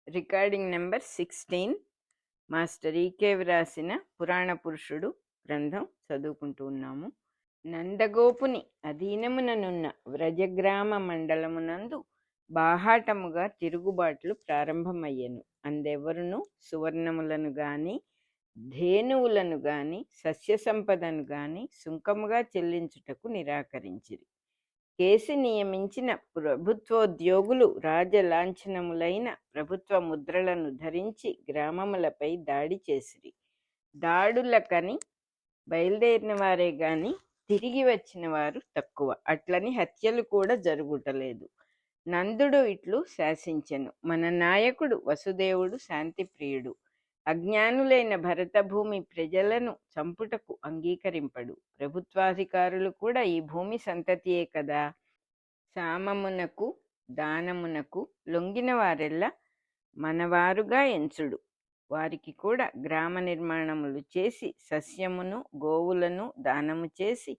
Recording number 16. Master ఈకే వ్రాసిన పురాణ పురుషుడు గ్రంథం చదువుకుంటూ ఉన్నాము. నందగోపుని అధీనముననున్న వ్రజగ్రామ మండలమునందు బాహాటముగా తిరుగుబాట్లు ప్రారంభమయ్యెను. అందెవరును సువర్ణములను గాని ధేనువులను గాని సస్య సంపదను గాని సుంకముగా చెల్లించుటకు నిరాకరించిరి. కేసి నియమించిన ప్రభుత్వోద్యోగులు రాజలాంఛనములైన ప్రభుత్వ ముద్రలను ధరించి గ్రామములపై దాడి చేసిరి. దాడులకని బయలుదేరిన వారే గాని తిరిగి వచ్చిన వారు తక్కువ. అట్లని హత్యలు కూడా జరుగుటలేదు. నందుడు ఇట్లు శాసించెను: మన నాయకుడు వసుదేవుడు శాంతిప్రియుడు. అజ్ఞానులైన భరతభూమి ప్రజలను చంపుటకు అంగీకరింపడు. ప్రభుత్వాధికారులు కూడా ఈ భూమి సంతతియే కదా. సామమునకు దానమునకు లొంగిన వారెల్లా మనవారుగా ఎంచుడు. వారికి కూడా గ్రామ నిర్మాణములు చేసి సస్యమును గోవులను దానము చేసి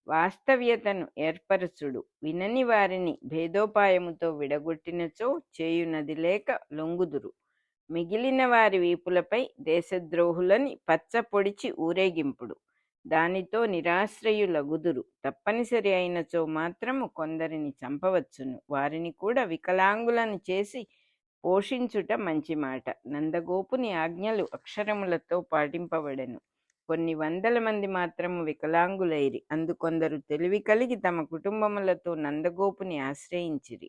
వాస్తవ్యతను ఏర్పరచుడు. వినని వారిని భేదోపాయముతో విడగొట్టినచో చేయునది లేక లొంగుదురు. మిగిలిన వారి వీపులపై దేశద్రోహులని పచ్చ పొడిచి ఊరేగింపుడు. దానితో నిరాశ్రయులగుదురు. తప్పనిసరి అయినచో మాత్రము కొందరిని చంపవచ్చును. వారిని కూడా వికలాంగులను చేసి పోషించుట మంచి మాట. నందగోపుని ఆజ్ఞలు అక్షరములతో పాటింపబడెను. కొన్ని వందల మంది మాత్రము వికలాంగులైరి. అందుకొందరు తెలివి కలిగి తమ కుటుంబములతో నందగోపుని ఆశ్రయించిరి.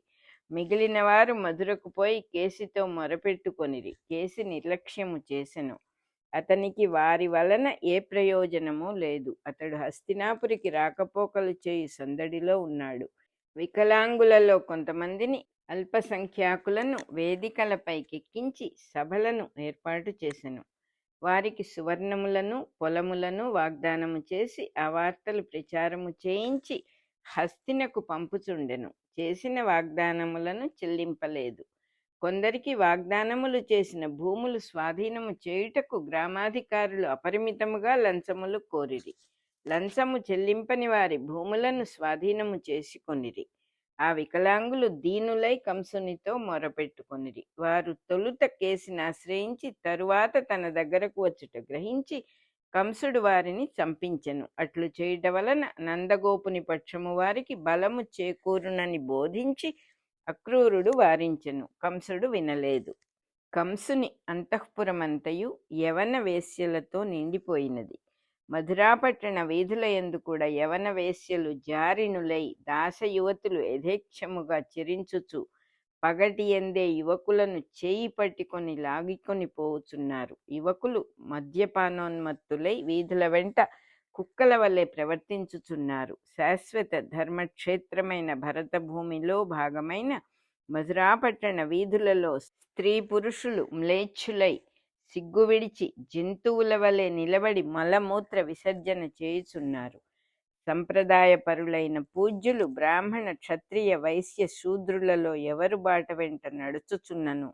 మిగిలిన వారు మధురకు పోయి కేసితో మొరపెట్టుకొనిరి. కేసి నిర్లక్ష్యము చేసెను. అతనికి వారి వలన ఏ ప్రయోజనము లేదు. అతడు హస్తినాపురికి రాకపోకలు చేయి సందడిలో ఉన్నాడు. వికలాంగులలో కొంతమందిని అల్పసంఖ్యాకులను వేదికలపైకెక్కించి సభలను ఏర్పాటు చేసెను. వారికి సువర్ణములను పొలములను వాగ్దానము చేసి ఆ వార్తలు ప్రచారము చేయించి హస్తినకు పంపుచుండెను. చేసిన వాగ్దానములను చెల్లింపలేదు. కొందరికి వాగ్దానములు చేసిన భూములు స్వాధీనము చేయుటకు గ్రామాధికారులు అపరిమితముగా లంచములు కోరిరి. లంచము చెల్లింపని వారి భూములను స్వాధీనము చేసుకొనిరి. ఆ వికలాంగులు దీనులై కంసునితో మొరపెట్టుకొనిరి. వారు తొలుత కేసిని ఆశ్రయించి తరువాత తన దగ్గరకు వచ్చుట గ్రహించి కంసుడు వారిని చంపించెను. అట్లు చేయుట వలన నందగోపుని పక్షము వారికి బలము చేకూరునని బోధించి అక్రూరుడు వారించెను. కంసుడు వినలేదు. కంసుని అంతఃపురమంతయు యవన వేశ్యలతో నిండిపోయినది. మధురాపట్టణ వీధుల యందు కూడా యవన వేశ్యలు జారినులై దాసయువతులు యథేచ్ఛముగా చెరించుచు పగటి ఎందే యువకులను చేయి పట్టుకొని లాగికొని పోవుచున్నారు. యువకులు మద్యపానోన్మత్తులై వీధుల వెంట కుక్కల వలె ప్రవర్తించుచున్నారు. శాశ్వత ధర్మక్షేత్రమైన భరత భూమిలో భాగమైన మధురాపట్టణ వీధులలో స్త్రీ పురుషులు మ్లేచ్ఛులై సిగ్గు విడిచి జంతువుల వలె నిలబడి మలమూత్ర విసర్జన చేయుచున్నారు. సంప్రదాయపరులైన పూజ్యులు బ్రాహ్మణ క్షత్రియ వైశ్య శూద్రులలో ఎవరు బాట వెంట నడుచుచున్నను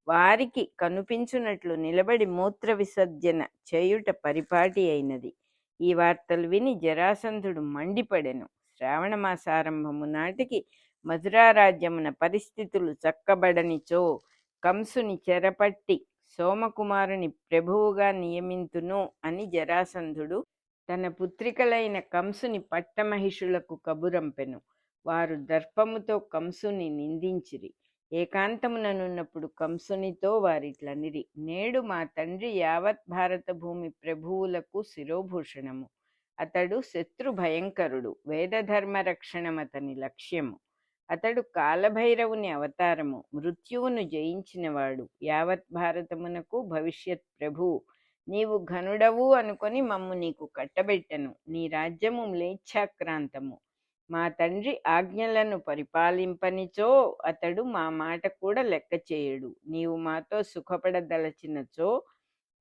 వారికి కనిపించున్నట్లు నిలబడి మూత్ర విసర్జన చేయుట పరిపాటి అయినది. ఈ వార్తలు విని జరాసంధుడు మండిపడెను. శ్రావణ మాసారంభము నాటికి మధురారాజ్యమున పరిస్థితులు చక్కబడనిచో కంసుని చెరపట్టి సోమకుమారుని ప్రభువుగా నియమింతును అని జరాసంధుడు తన పుత్రికలైన కంసుని పట్టమహిషులకు కబురంపెను. వారు దర్పముతో కంసుని నిందించిరి. ఏకాంతముననున్నప్పుడు కంసునితో వారిట్లనిరి: నేడు మా తండ్రి యావత్ భారత భూమి ప్రభువులకు శిరోభూషణము. అతడు శత్రు భయంకరుడు. వేదధర్మ రక్షణమతని లక్ష్యము. అతడు కాలభైరవుని అవతారము. మృత్యువును జయించినవాడు. యావత్ భారతమునకు భవిష్యత్ ప్రభువు. నీవు ఘనుడవు అనుకొని మమ్ము నీకు కట్టబెట్టెను. నీ రాజ్యము మ్లేచ్ఛాక్రాంతము. మా తండ్రి ఆజ్ఞలను పరిపాలింపనిచో అతడు మా మాట కూడా లెక్క చేయడు. నీవు మాతో సుఖపడదలచినచో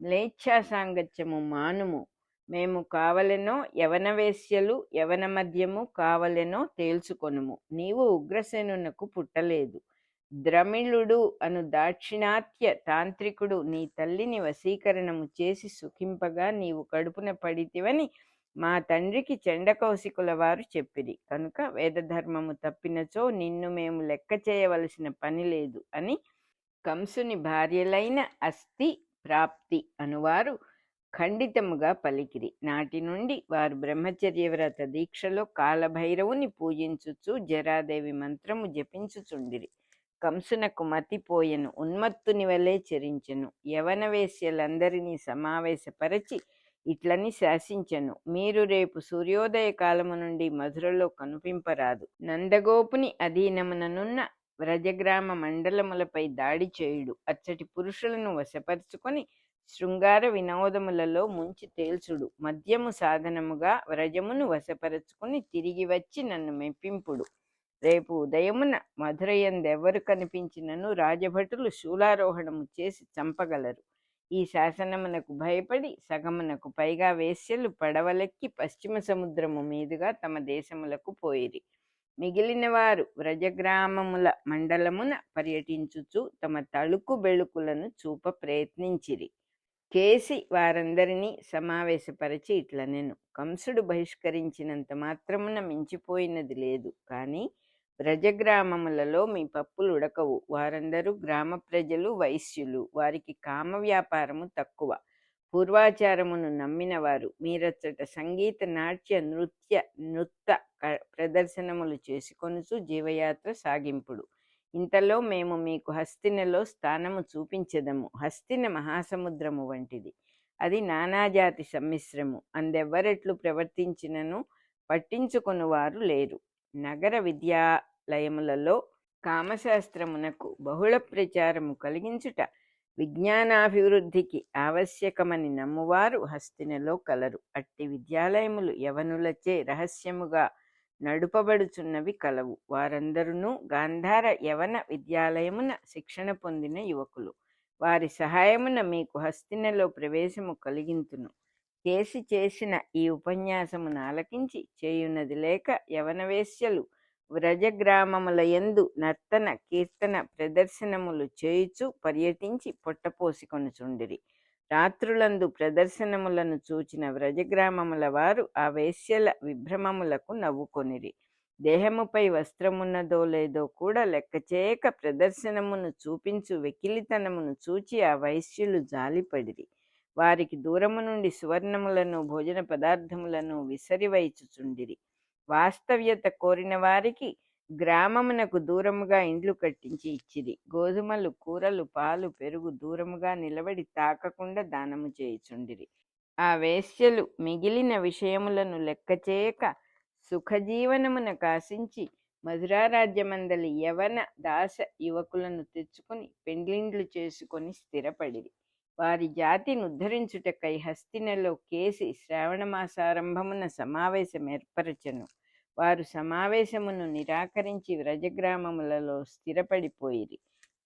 మ్లేచ్ఛా సాంగత్యము మానుము. మేము కావలెనో యవన వేశ్యలు యవన మద్యము కావలెనో తేల్చుకొనుము. నీవు ఉగ్రసేనునకు పుట్టలేదు. ద్రమిళుడు అను దాక్షిణాత్య తాంత్రికుడు నీ తల్లిని వశీకరణము చేసి సుఖింపగా నీవు కడుపున పడితివని మా తండ్రికి చండకౌశికుల వారు చెప్పిరి. కనుక వేదధర్మము తప్పినచో నిన్ను మేము లెక్క చేయవలసిన పని లేదు అని కంసుని భార్యలైన అస్థి ప్రాప్తి అనువారు ఖండితముగా పలికిరి. నాటి నుండి వారు బ్రహ్మచర్యవ్రత దీక్షలో కాలభైరవుని పూజించుచు జరాదేవి మంత్రము జపించుచుండిరి. కంసునకు మతిపోయెను, ఉన్మత్తుని వలె చెరించెను. యవన వేశ్యలందరినీ సమావేశపరచి ఇట్లని శాసించెను: మీరు రేపు సూర్యోదయ కాలము నుండి మధురలో కనిపింపరాదు. నందగోపుని అధీనముననున్న వ్రజగ్రామ మండలములపై దాడి చేయుడు. అచ్చటి పురుషులను వశపరుచుకొని శృంగార వినోదములలో ముంచి తేల్చుడు. మద్యము సాధనముగా వ్రజమును వశపరచుకుని తిరిగి వచ్చి నన్ను మెప్పింపుడు. రేపు ఉదయమున మధురయందెవ్వరు కనిపించినను రాజభటులు శూలారోహణము చేసి చంపగలరు. ఈ శాసనమునకు భయపడి సగమునకు పైగా వేశ్యలు పడవలెక్కి పశ్చిమ సముద్రము మీదుగా తమ దేశములకు పోయిరి. మిగిలిన వారు వ్రజగ్రామముల మండలమున పర్యటించుచు తమ తళుకు బెళుకులను చూప ప్రయత్నించిరి. కేసి వారందరినీ సమావేశపరచి ఇట్లనెను: కంసుడు బహిష్కరించినంత మాత్రమున మించిపోయినది లేదు. కానీ వ్రజగ్రామములలో మీ పప్పులు ఉడకవు. వారందరూ గ్రామ ప్రజలు, వైశ్యులు. వారికి కామ వ్యాపారము తక్కువ, పూర్వాచారమును నమ్మినవారు. మీరచ్చట సంగీత, నాట్య, నృత్య ప్రదర్శనములు చేసుకొనుచు జీవయాత్ర సాగింపుడు. ఇంతలో మేము మీకు హస్తినలో స్థానము చూపించెదము. హస్తిన మహాసముద్రము వంటిది. అది నానాజాతి సమ్మిశ్రము. అందెవ్వరెట్లు ప్రవర్తించినను పట్టించుకొనువారు లేరు. నగర విద్యాలయములలో కామశాస్త్రమునకు బహుళ ప్రచారము కలిగించుట విజ్ఞానాభివృద్ధికి ఆవశ్యకమని నమ్మువారు హస్తినలో కలరు. అట్టి విద్యాలయములు యవనులచే రహస్యముగా నడుపబడుచున్నవి కలవు. వారందరూ గాంధార యవన విద్యాలయమున శిక్షణ పొందిన యువకులు. వారి సహాయమున మీకు హస్తినలో ప్రవేశము కలిగింతును. కేసి చేసిన ఈ ఉపన్యాసమును ఆలకించి చేయున్నది లేక యవనవేశ్యలు వ్రజగ్రామముల యందు నర్తన, కీర్తన ప్రదర్శనములు చేయుచు పర్యటించి పొట్టపోసికొనుచుండిరి. రాత్రులందు ప్రదర్శనములను చూచిన వ్రజగ్రామముల వారు ఆ వేశ్యల విభ్రమములకు నవ్వుకొనిరి. దేహముపై వస్త్రమున్నదో లేదో కూడా లెక్క చేయక ప్రదర్శనమును చూపించు వెకిలితనమును చూచి ఆ వైశ్యులు జాలిపడిరి. వారికి దూరము నుండి సువర్ణములను, భోజన పదార్థములను విసరివైచుచుండిరి. వాస్తవ్యత కోరిన వారికి గ్రామమునకు దూరముగా ఇండ్లు కట్టించి ఇచ్చిరి. గోధుమలు, కూరలు, పాలు, పెరుగు దూరముగా నిలబడి తాకకుండా దానము చేయుచుండిరి. ఆ వేశ్యలు మిగిలిన విషయములను లెక్క చేయక సుఖజీవనమున కాశించి మధురారాజ్యమందలి యవన దాస యువకులను తెచ్చుకొని పెండ్లిండ్లు చేసుకొని స్థిరపడిరి. వారి జాతిని ఉద్ధరించుటకై హస్తినలో కేసి శ్రావణమాసారంభమున సమావేశం ఏర్పరచెను. వారు సమావేశమును నిరాకరించి వ్రజగ్రామములలో స్థిరపడిపోయిరి.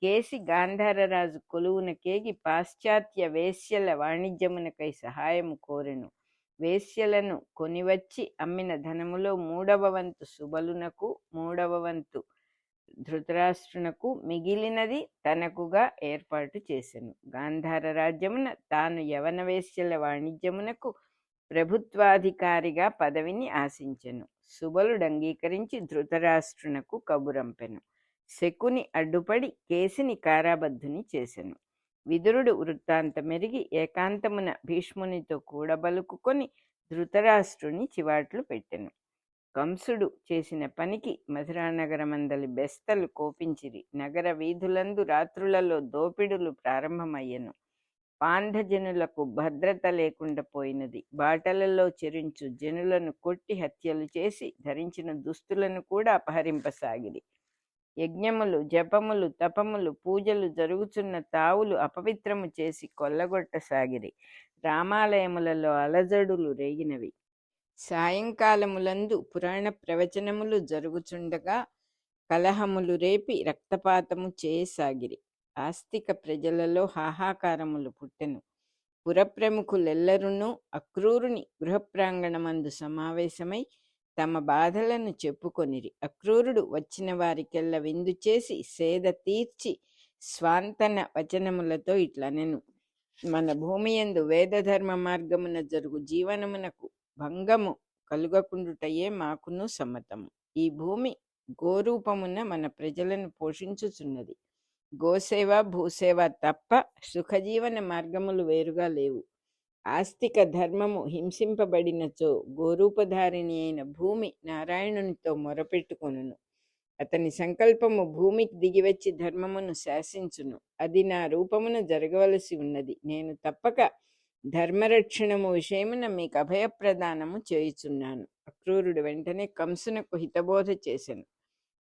కేసి గాంధారరాజు కొలువునకేగి పాశ్చాత్య వేశ్యల వాణిజ్యమునకై సహాయము కోరెను. వేశ్యలను కొనివచ్చి అమ్మిన ధనములో 3వ వంతు సుబలునకు, 3వ వంతు ధృతరాష్ట్రునకు, మిగిలినది తనకుగా ఏర్పాటు చేసెను. గాంధార రాజ్యమున తాను యవన వేశ్యల వాణిజ్యమునకు ప్రభుత్వాధికారిగా పదవిని ఆశించెను. సుబలుడు అంగీకరించి ధృతరాష్ట్రునకు కబురంపెను. శకుని అడ్డుపడి కేసిని కారాబద్ధుని చేసెను. విదురుడు వృత్తాంతమెరిగి ఏకాంతమున భీష్మునితో కూడబలుకుకొని ధృతరాష్ట్రుని చివాట్లు పెట్టెను. కంసుడు చేసిన పనికి మధురానగరమందలి బెస్తలు కోపించిరి. నగర వీధులందు రాత్రులలో దోపిడులు ప్రారంభమయ్యెను. పాంధజనులకు భద్రత లేకుండా పోయినది. బాటలలో చెరించు జనులను కొట్టి హత్యలు చేసి ధరించిన దుస్తులను కూడా అపహరింపసాగిరి. యజ్ఞములు, జపములు, తపములు, పూజలు జరుగుచున్న తావులు అపవిత్రము చేసి కొల్లగొట్టసాగిరి. రామాలయములలో అలజడులు రేగినవి. సాయంకాలములందు పురాణ ప్రవచనములు జరుగుచుండగా కలహములు రేపి రక్తపాతము చేయసాగిరి. ఆస్తిక ప్రజలలో హాహాకారములు పుట్టెను. పురప్రముఖులెల్లరునూ అక్రూరుని గృహప్రాంగణమందు సమావేశమై తమ బాధలను చెప్పుకొనిరి. అక్రూరుడు వచ్చిన వారికెల్ల విందు చేసి సేద తీర్చి స్వాంతన వచనములతో ఇట్లనెను: మన భూమియందు వేదధర్మ మార్గమున జరుగు జీవనమునకు భంగము కలుగకుండుటయే మాకును సమ్మతము. ఈ భూమి గోరూపమున మన ప్రజలను పోషించుచున్నది. గోసేవ భూసేవ తప్ప సుఖజీవన మార్గములు వేరుగా లేవు. ఆస్తిక ధర్మము హింసింపబడినచో గోరూపధారిణి అయిన భూమి నారాయణునితో మొరపెట్టుకొనును. అతని సంకల్పము భూమికి దిగివచ్చి ధర్మమును శాసించును. అది నా రూపమున జరగవలసి ఉన్నది. నేను తప్పక ధర్మరక్షణము విషయమున మీకు అభయప్రదానము చేయుచున్నాను. అక్రూరుడు వెంటనే కంసునకు హితబోధ చేసెను.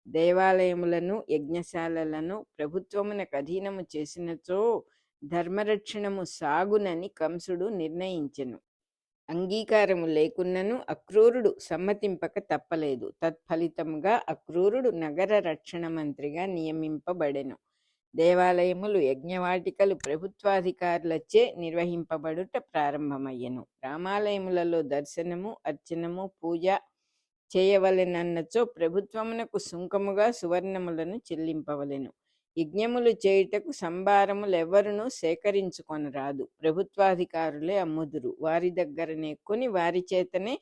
దేవాలయములను యజ్ఞశాలలను ప్రభుత్వమునకు అధీనము చేసినచో ధర్మరక్షణము సాగునని కంసుడు నిర్ణయించెను. అంగీకారము లేకున్నను అక్రూరుడు సమ్మతింపక తప్పలేదు. తత్ఫలితముగా అక్రూరుడు నగర రక్షణ మంత్రిగా నియమింపబడెను. దేవాలయములు యజ్ఞవాటికలు ప్రభుత్వాధికారులచే నిర్వహింపబడుట ప్రారంభమయ్యెను. రామాలయములలో దర్శనము, అర్చనము, పూజ చేయవలెనన్నచో ప్రభుత్వమునకు సుంకముగా సువర్ణములను చెల్లింపవలెను. యజ్ఞములు చేయుటకు సంభారములెవ్వరునూ సేకరించుకొనరాదు. ప్రభుత్వాధికారులే అమ్ముదురు. వారి దగ్గరనే కొని వారి చేతనే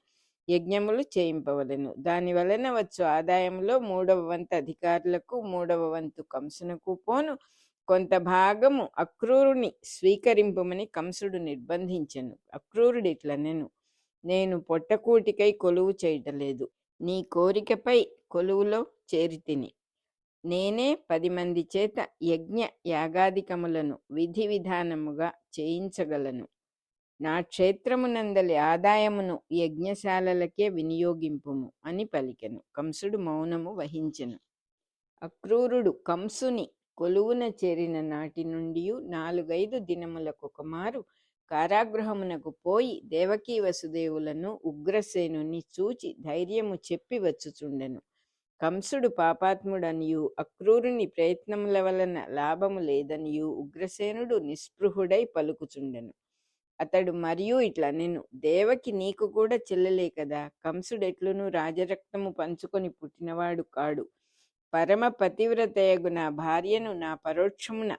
యజ్ఞములు చేయింపవలెను. దాని వలన వచ్చు ఆదాయంలో 3వ వంతు అధికారులకు, 3వ వంతు కంసునకు పోను. కొంత భాగము అక్రూరుని స్వీకరింపుమని కంసుడు నిర్బంధించెను. అక్రూరుడు ఇట్లనెను: నేను పొట్టకూటికై కొలువు చేయటలేదు, నీ కోరికపై కొలువులో చేరితిని. నేనే 10 మంది చేత యజ్ఞ యాగాదికములను విధి విధానముగా చేయించగలను. నా క్షేత్రమునందలి ఆదాయమును యజ్ఞశాలలకే వినియోగింపుము అని పలికెను. కంసుడు మౌనము వహించెను. అక్రూరుడు కంసుని కొలువున చేరిన నాటి నుండి 4-5 దినములకొక మారు కారాగృహమునకు పోయి దేవకీ వసుదేవులను ఉగ్రసేనుని చూచి ధైర్యము చెప్పి వచ్చుచుండెను. కంసుడు పాపాత్ముడనియు అక్రూరుని ప్రయత్నముల వలన లాభము లేదనియు ఉగ్రసేనుడు నిస్పృహుడై పలుకుచుండెను. అతడు మరియు ఇట్లనెను: దేవకి నీకు కూడా చెల్లెలే కదా. కంసుడెట్లును రాజరక్తము పంచుకొని పుట్టినవాడు కాడు. పరమ పతివ్రతయగు నా భార్యను నా పరోక్షమున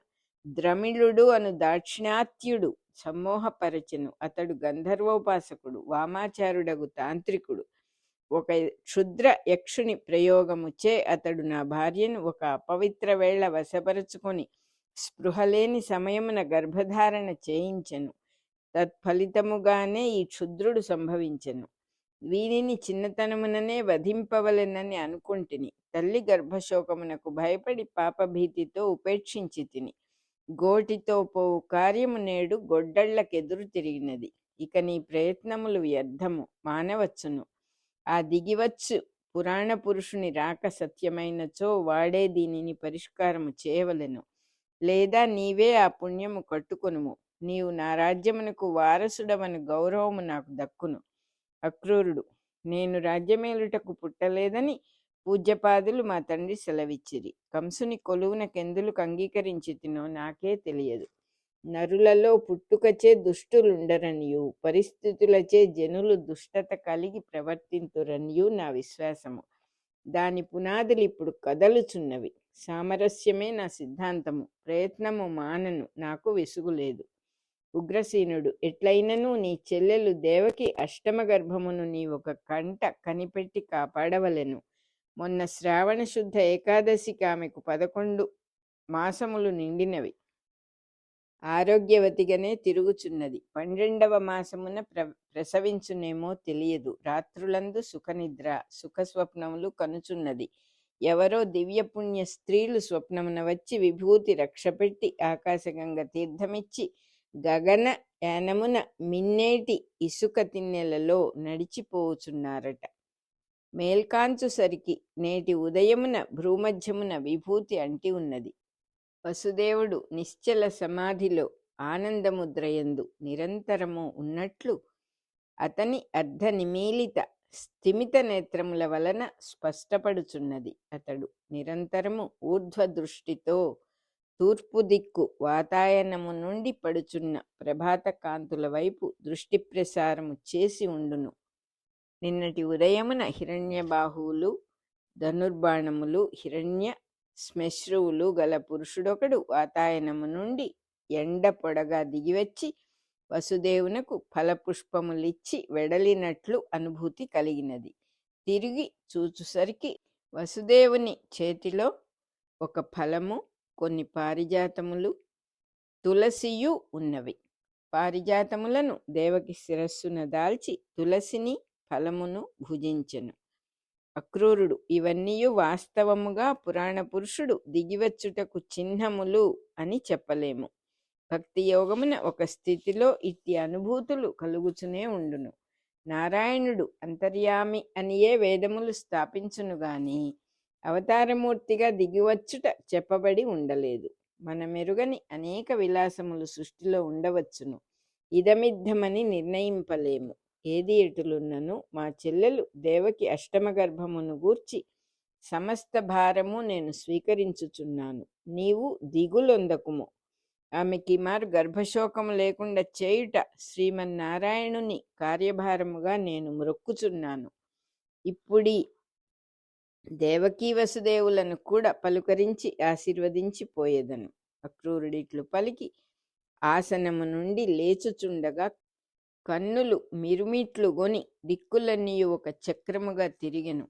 ద్రమిళుడు అను దాక్షిణాత్యుడు సమ్మోహపరచెను. అతడు గంధర్వోపాసకుడు, వామాచారుడగు తాంత్రికుడు. ఒక క్షుద్ర యక్షుని ప్రయోగముచే అతడు నా భార్యను ఒక అపవిత్ర వేళ వశపరుచుకొని స్పృహలేని సమయమున గర్భధారణ చేయించెను. తత్ఫలితముగానే ఈ క్షుద్రుడు సంభవించెను. వీనిని చిన్నతనముననే వధింపవలెనని అనుకుంటిని. తల్లి గర్భశోకమునకు భయపడి పాపభీతితో ఉపేక్షించి తిని. గోటితో పోవు కార్యము నేడు గొడ్డళ్లకెదురు తిరిగినది. ఇక నీ ప్రయత్నములు వ్యర్థము, మానవచ్చును. ఆ దిగివచ్చు పురాణ పురుషుని రాక సత్యమైనచో వాడే దీనిని పరిష్కారము చేయవలెను. లేదా నీవే ఆ పుణ్యము కట్టుకొనుము. నీవు నా రాజ్యమునకు వారసుడవని గౌరవము నాకు దక్కును. అక్రూరుడు: నేను రాజ్యమేలుటకు పుట్టలేదని పూజ్యపాదులు మా తండ్రి సెలవిచ్చిరి. కంసుని కొలువునకెందులకు అంగీకరించి తినో నాకే తెలియదు. నరులలో పుట్టుకచే దుష్టులుండరనియు పరిస్థితులచే జనులు దుష్టత కలిగి ప్రవర్తింతురనియు నా విశ్వాసము. దాని పునాదులు ఇప్పుడు కదలుచున్నవి. సామరస్యమే నా సిద్ధాంతము. ప్రయత్నము మానను, నాకు విసుగులేదు. ఉగ్రసేనుడు: ఎట్లయినను నీ చెల్లెలు దేవకి అష్టమ గర్భమును నీ ఒక కంట కనిపెట్టి కాపాడవలెను. మొన్న శ్రావణ శుద్ధ ఏకాదశికి ఆమెకు 11 మాసములు నిండినవి. ఆరోగ్యవతిగానే తిరుగుచున్నది. 12వ మాసమున ప్రసవించునేమో తెలియదు. రాత్రులందు సుఖనిద్ర, సుఖస్వప్నములు కనుచున్నది. ఎవరో దివ్యపుణ్య స్త్రీలు స్వప్నమున వచ్చి విభూతి రక్షపెట్టి ఆకాశగంగ తీర్థమిచ్చి గగన యానమున మిన్నేటి ఇసుక తిన్నెలలో నడిచిపోవుచున్నారట. మేల్కాంచుసరికి నేటి ఉదయమున భ్రూమధ్యమున విభూతి అంటి ఉన్నది. వసుదేవుడు నిశ్చల సమాధిలో ఆనందముద్రయందు నిరంతరము ఉన్నట్లు అతని అర్ధనిమీలిత స్థిమిత నేత్రముల వలన స్పష్టపడుచున్నది. అతడు నిరంతరము ఊర్ధ్వదృష్టితో తూర్పు దిక్కు వాతాయనము నుండి పడుచున్న ప్రభాత కాంతుల వైపు దృష్టి ప్రసారము చేసి ఉండును. నిన్నటి ఉదయమున హిరణ్యబాహువులు, ధనుర్బాణములు, హిరణ్య శ్మశ్రువులు గల పురుషుడొకడు వాతాయనము నుండి ఎండ పొడగా దిగివచ్చి వసుదేవునకు ఫలపుష్పములిచ్చి వెడలినట్లు అనుభూతి కలిగినది. తిరిగి చూచుసరికి వసుదేవుని చేతిలో ఒక ఫలము, కొన్ని పారిజాతములు తులసియు ఉన్నవి. పారిజాతములను దేవకి శిరస్సున దాల్చి తులసిని ఫలమును భుజించెను. అక్రూరుడు ఇవన్నీయు వాస్తవముగా పురాణ పురుషుడు దిగివచ్చుటకు చిహ్నములు అని చెప్పలేము. భక్తి యోగమున ఒక స్థితిలో ఇట్టి అనుభూతులు కలుగుచునే ఉండును. నారాయణుడు అంతర్యామి అనియే వేదములు స్థాపించును గాని అవతారమూర్తిగా దిగివచ్చుట చెప్పబడి ఉండలేదు. మనమెరుగని అనేక విలాసములు సృష్టిలో ఉండవచ్చును. ఇదమిద్దమని నిర్ణయింపలేము. ఏది ఎటులున్నను మా చెల్లెలు దేవకి అష్టమ గర్భమును గూర్చి సమస్త భారము నేను స్వీకరించుచున్నాను. నీవు దిగులొందకుము. ఆమెకి మారు గర్భశోకము లేకుండా చేయుట శ్రీమన్నారాయణుని కార్యభారముగా నేను మ్రొక్కుచున్నాను. ఇప్పుడీ దేవకీ వసుదేవులను కూడా పలుకరించి ఆశీర్వదించి పోయేదను. అక్రూరుడిట్లు పలికి ఆసనము నుండి లేచుచుండగా కన్నులు మిరుమిట్లు గొని దిక్కులన్నీయు ఒక చక్రముగా తిరిగెను.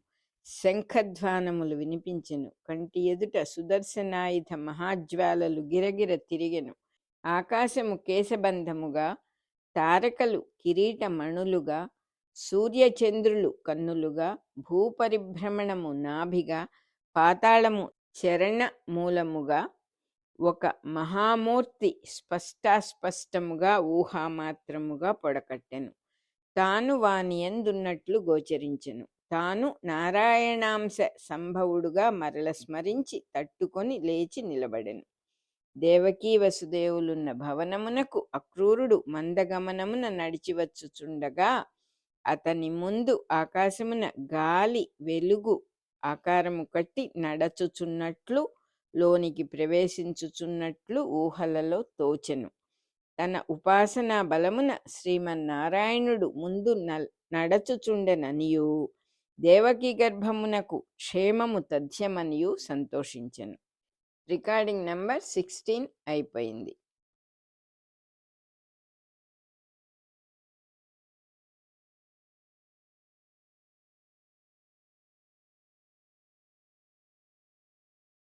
శంఖధ్వానములు వినిపించెను. కంటి ఎదుట సుదర్శనాయుధ మహాజ్వాలలు గిరగిర తిరిగెను. ఆకాశము కేశబంధముగా, తారకలు కిరీటమణులుగా, సూర్యచంద్రులు కన్నులుగా, భూపరిభ్రమణము నాభిగా, పాతాళము చరణ మూలముగా, ఒక మహామూర్తి స్పష్టాస్పష్టముగా ఊహామాత్రముగా పొడకట్టెను. తాను వానియందున్నట్లు గోచరించెను. తాను నారాయణాంశ సంభవుడుగా మరల స్మరించి తట్టుకొని లేచి నిలబడెను. దేవకీ వసుదేవులున్న భవనమునకు అక్రూరుడు మందగమనమున నడిచివచ్చుచుండగా అతని ముందు ఆకాశమున గాలి వెలుగు ఆకారము కట్టి నడచుచున్నట్లు, లోనికి ప్రవేశించుచున్నట్లు ఊహలలో తోచెను. తన ఉపాసనా బలమున శ్రీమన్నారాయణుడు ముందు నడచుచుండెననియు దేవకీ గర్భమునకు క్షేమము తథ్యమనియు సంతోషించెను. రికార్డింగ్ నంబర్ 16 అయిపోయింది.